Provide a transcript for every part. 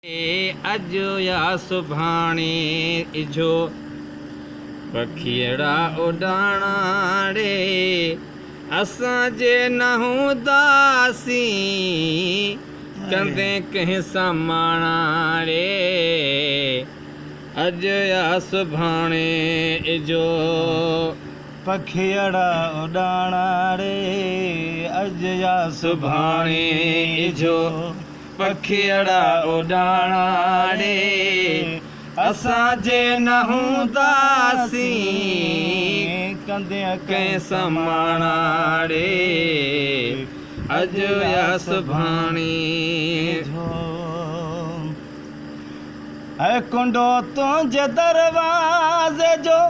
अॼु या सुभाणे इझो पखियड़ा उॾाणा रे असां जे न हूंदासीं कंदे कंहिं सां माणा रे अॼु या सुभाणे इझो पखियड़ा उॾाणा रे अॼु या सुभाणे इझो पखियड़ा उॾाणा रे असां जे न हूंदासीं कंदे कंहिं सां माणा रे अॼु या सुभाणे है कुंडो तुंहिंजे दरवाज़े जो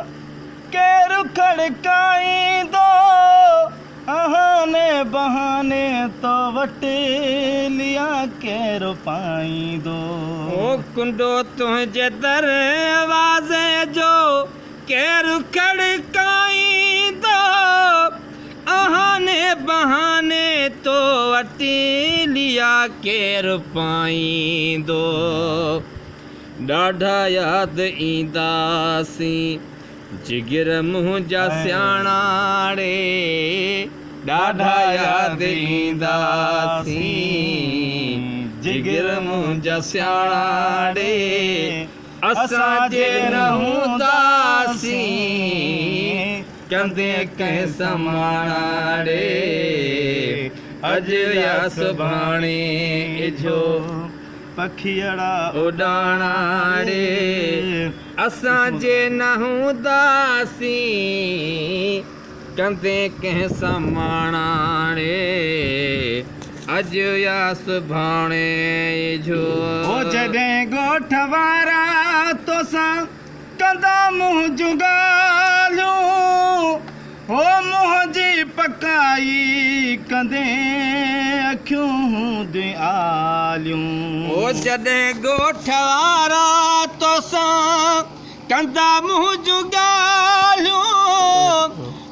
केरु खड़काईंदो आहाने बहाने तो वटि लिया केरु पाईंदो ओ कुंडो तुंहिंजे दरवाज़े जो केरु खड़काईंदो आहाने बहाने तो वटि लिया केरु पाईंदो ॾाढा यादि ईंदासीं जिगर मुंहिंजा सियाणा रे ॾाढा यादि ईंदासीं जिगर मुंहिंजा सियाणा रे असां जे न हूंदासीं कंदे कंहिं सां माणा रे अॼु या सुभाणे इझो पखियड़ा उॾाणा रे असां जे न हूंदासीं कंदे कंहिं सां माणा रे अॼु या सुभाणे इझो ओ जॾहिं ॻोठ वारा तोसां कंदा मुंहुं जूं ॻाल्हियूं ओ मुंहं जी पकाई कंदे अखियूं हूंदियूं आलियूं ओ जॾहिं ॻोठ वारा तोसां कंदा मुंहुं जूं ॻाल्हियूं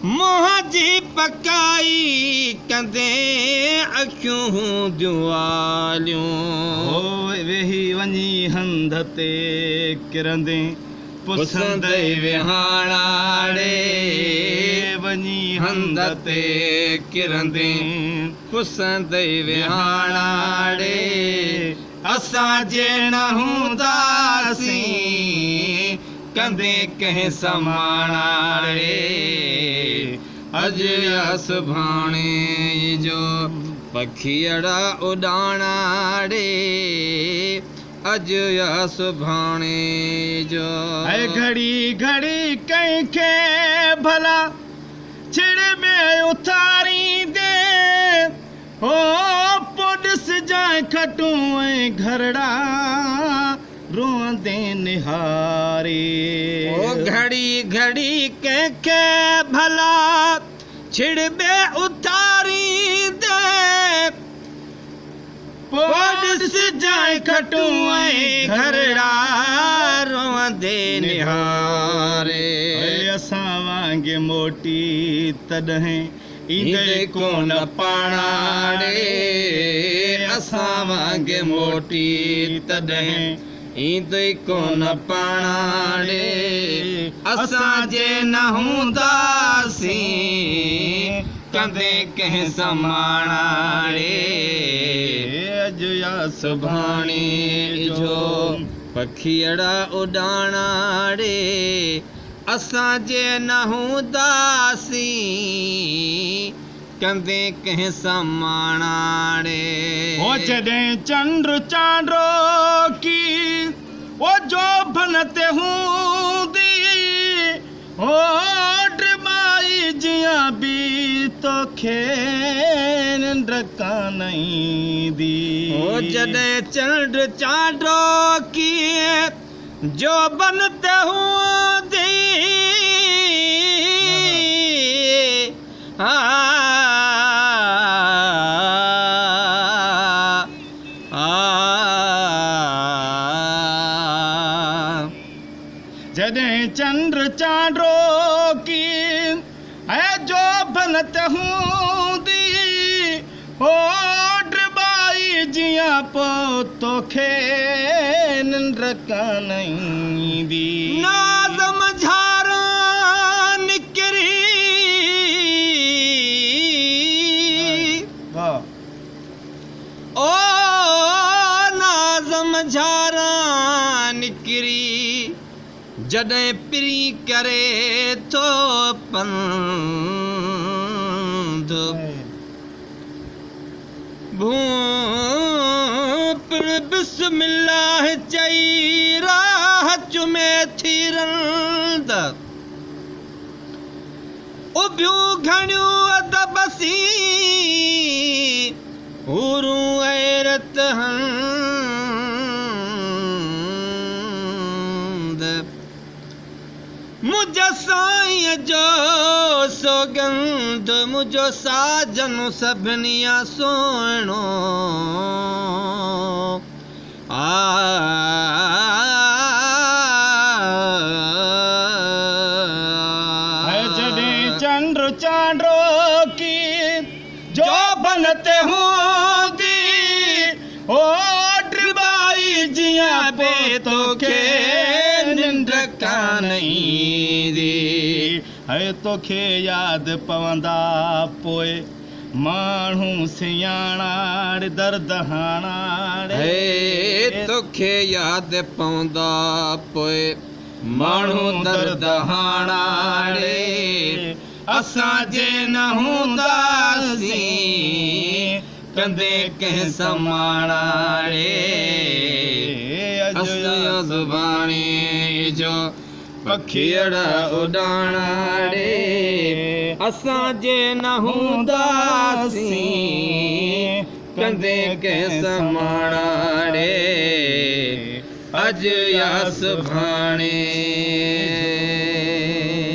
मुंहं जी पकाई कंदे अखियूं हूंदियूं आलियूं ओ वेही वञी हंध ते किरंदे पुसंदे विहाणा रे वञी हंध ते किरंदे पुसंदे विहाणा रे असां जे न हूंदासीं कंदे कंहिं सां माणा रे अॼु या सुभाणे जो पखियड़ा उॾाणा रे अॼु या सुभाणे जो ऐं घड़ी घड़ी कंहिंखे भला छिड़ में उथारींदे हो पुॾिस जाए खटूं ऐं घरड़ा रोंदे निहारे ओ घड़ी घड़ी कंहिंखे भला छिड़ में उथारींदे पुॾिस जाए खटूं ऐं घरड़ा रोंदे निहारे असां वांगे मोटी तॾहिं ईंदे कोन पाणा रे असां वांगे मोटी तॾहिं ईंदे कोन पाणा रे असां जे न हूंदासीं कंदे कंहिं सां माणा रे अॼु या सुभाणे इझो पखियड़ा उॾाणा रे असां जे न हूंदासीं कंदे कंहिं सां माणा रे ओ जॾहिं चंड चांडो की ओ जो भन ते हूंदी ओ ड्रमाई जियां बि तोखे निंड कान ईंदी ओ जॾहिं चंड चांडो की जो बन ते हूंदी जॾहिं चंड चांडो की है जो भन ते हूंदी हो ड्रमाई जियां पो तोखे निंड कान ईंदी नाज़म झारा निकिरी वाह ओ नाज़म झारा निकिरी जॾहिं पिरी करे थो पंध बिस्मिल्लाह चई राह चुमे थी रंद उबियूं घणियूं अदबसी हूरूं ऐरत हंद मुंहिंजे साईं जो सौगंध मुंहिंजो साजन सभिनी सुहिणो जॾहिं चंड चांडो की जो बनते हूंदी ओ ड्रिबाई जियां पे तोखे निंड कान ईंदी है तोखे यादि पवंदा पोइ माण्हू सियाणाड़ दर्द हाणाड़ हे तोखे यादि पवंदा पोइ माण्हू दर्द हाणाड़े असांजे न हूंदासीं कंदे कंहिं समाणाड़े असां ज़ुबानी जो पखियड़ उॾाणाड़े असांजे न हूंदासीं कंदे कंहिं समाणाड़े अॼु या सुभाणे